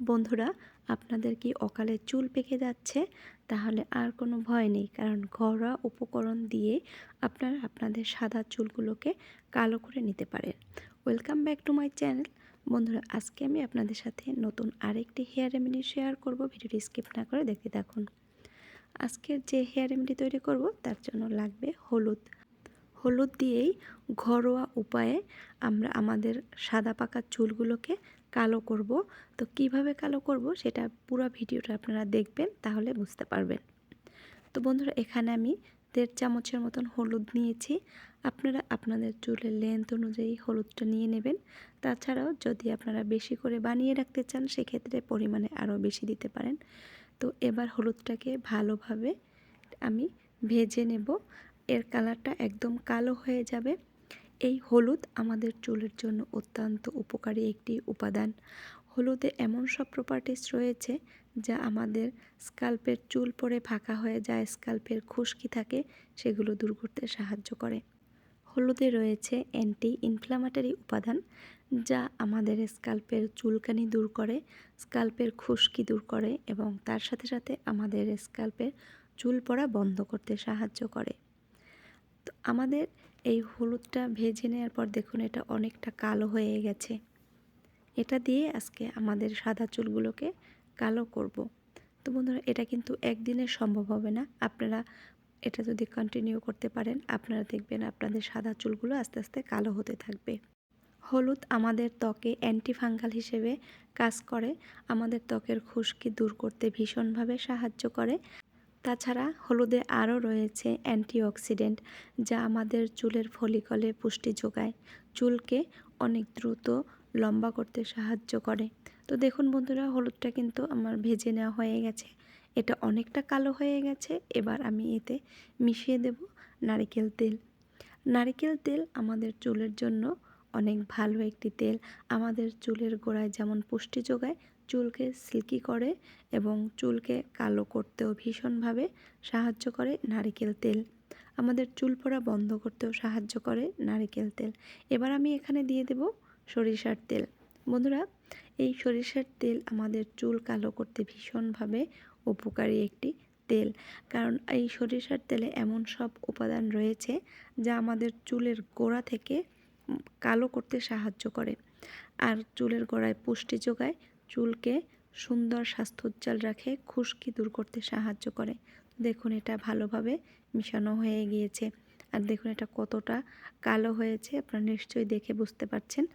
বন্ধুরা, আপনাদের কি অকালে চুল পেকে যাচ্ছে? তাহলে আর কোনো ভয় নেই, কারণ ঘরোয়া উপকরণ দিয়ে আপনারা আপনাদের সাদা চুলগুলোকে কালো করে নিতে পারেন। Welcome back to my channel. বন্ধুরা, আজকে আমি আপনাদের সাথে নতুন আরেকটি হেয়ার রেমেডি শেয়ার করব। ভিডিওটি স্কিপ না করে দেখতে থাকুন। আজকের যে হেয়ার রেমেডি তৈরি করব তার জন্য লাগবে হলুদ দিয়েই ঘরোয়া উপায়ে আমরা আমাদের সাদা পাকা চুলগুলোকে কালো করব। তো কিভাবে কালো করব সেটা পুরো ভিডিওটা আপনারা দেখবেন, তাহলে বুঝতে পারবেন। তো বন্ধুরা, এখানে আমি 1.5 চামচের মতন হলুদ নিয়েছি। আপনারা আপনাদের চুলের লেন্থ অনুযায়ী হলুদটা নিয়ে নেবেন। তাছাড়াও যদি আপনারা বেশি করে বানিয়ে রাখতে চান, সেক্ষেত্রে পরিমাণে আরও বেশি দিতে পারেন। তো এবার হলুদটাকে ভালোভাবে আমি ভেজে নেব। এর কালারটা একদম কালো হয়ে যাবে। এই হলুদ আমাদের চুলের জন্য অত্যন্ত উপকারী একটি উপাদান। হলুদে এমন সব প্রপার্টিস রয়েছে যা আমাদের স্কাল্পের চুল পড়ে ফাঁকা হয়ে যায়, স্কাল্পের খুশকি থাকে, সেগুলো দূর করতে সাহায্য করে। হলুদে রয়েছে অ্যান্টি ইনফ্ল্যামেটরি উপাদান, যা আমাদের স্কাল্পের চুলকানি দূর করে, স্কাল্পের খুশকি দূর করে এবং তার সাথে সাথে আমাদের স্কাল্পের চুল পড়া বন্ধ করতে সাহায্য করে। তো আমাদের এই হলুদটা ভেজে নেওয়ার পর দেখুন, এটা অনেকটা কালো হয়ে গেছে। এটা দিয়ে আজকে আমাদের সাদা চুলগুলোকে কালো করব। তো বন্ধুরা, এটা কিন্তু একদিনে সম্ভব হবে না। আপনারা এটা যদি কন্টিনিউ করতে পারেন, আপনারা দেখবেন আপনাদের সাদা চুলগুলো আস্তে আস্তে কালো হতে থাকবে। হলুদ আমাদের ত্বকে অ্যান্টিফাঙ্গাল হিসেবে কাজ করে, আমাদের ত্বকের খুশকি দূর করতে ভীষণভাবে সাহায্য করে। তাছাড়া হলুদে আরও রয়েছে অ্যান্টিঅক্সিডেন্ট, যা আমাদের চুলের ফলিকলে পুষ্টি যোগায়, চুলকে অনেক দ্রুত লম্বা করতে সাহায্য করে। তো দেখুন বন্ধুরা, হলুদটা কিন্তু আমার ভেজে নেওয়া হয়ে গেছে। এটা অনেকটা কালো হয়ে গেছে। এবার আমি এতে মিশিয়ে দেব নারকেল তেল। নারকেল তেল আমাদের চুলের জন্য অনেক ভালো একটি তেল। আমাদের চুলের গোড়ায় যেমন পুষ্টি যোগায়, চুলকে সিল্কি করে এবং চুলকে কালো করতেও ভীষণভাবে সাহায্য করে নারকেল তেল। আমাদের চুল পড়া বন্ধ করতেও সাহায্য করে নারকেল তেল। এবার আমি এখানে দিয়ে দেব সরিষার তেল। বন্ধুরা, এই সরিষার তেল আমাদের চুল কালো করতে ভীষণভাবে উপকারী একটি তেল, কারণ এই সরিষার তেলে এমন সব উপাদান রয়েছে যা আমাদের চুলের গোড়া থেকে কালো করতে সাহায্য করে, আর চুলের গোড়ায় পুষ্টি যোগায়, চুলকে সুন্দর স্বাস্থ্যোজ্জ্বল রাখে, খুশকি দূর করতে সাহায্য করে। দেখুন, এটা ভালোভাবে মিশানো হয়ে গিয়েছে। আর দেখুন এটা কতটা কালো হয়েছে, আপনারা নিশ্চয়ই দেখে বুঝতে পারছেন।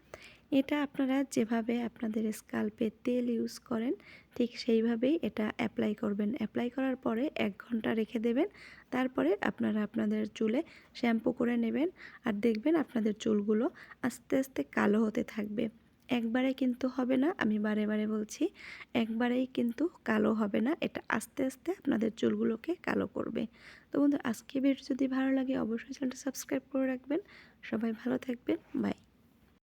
এটা আপনারা যেভাবে আপনাদের স্কাল্পে তেল ইউজ করেন, ঠিক সেইভাবেই এটা অ্যাপ্লাই করবেন। অ্যাপ্লাই করার পরে 1 ঘন্টা রেখে দেবেন। তারপরে আপনারা আপনাদের চুলে শ্যাম্পু করে নেবেন, আর দেখবেন আপনাদের চুলগুলো আস্তে আস্তে কালো হতে থাকবে। একবারে কিন্তু হবে না, আমি বারে বারে বলছি, একবারেই কিন্তু কালো হবে না। এটা আস্তে আস্তে আপনাদের চুলগুলোকে কালো করবে। তো বন্ধু, আজকে ভিডিও যদি ভালো লাগে অবশ্যই চ্যানেলটা সাবস্ক্রাইব করে রাখবেন। সবাই ভালো থাকবেন। বাই।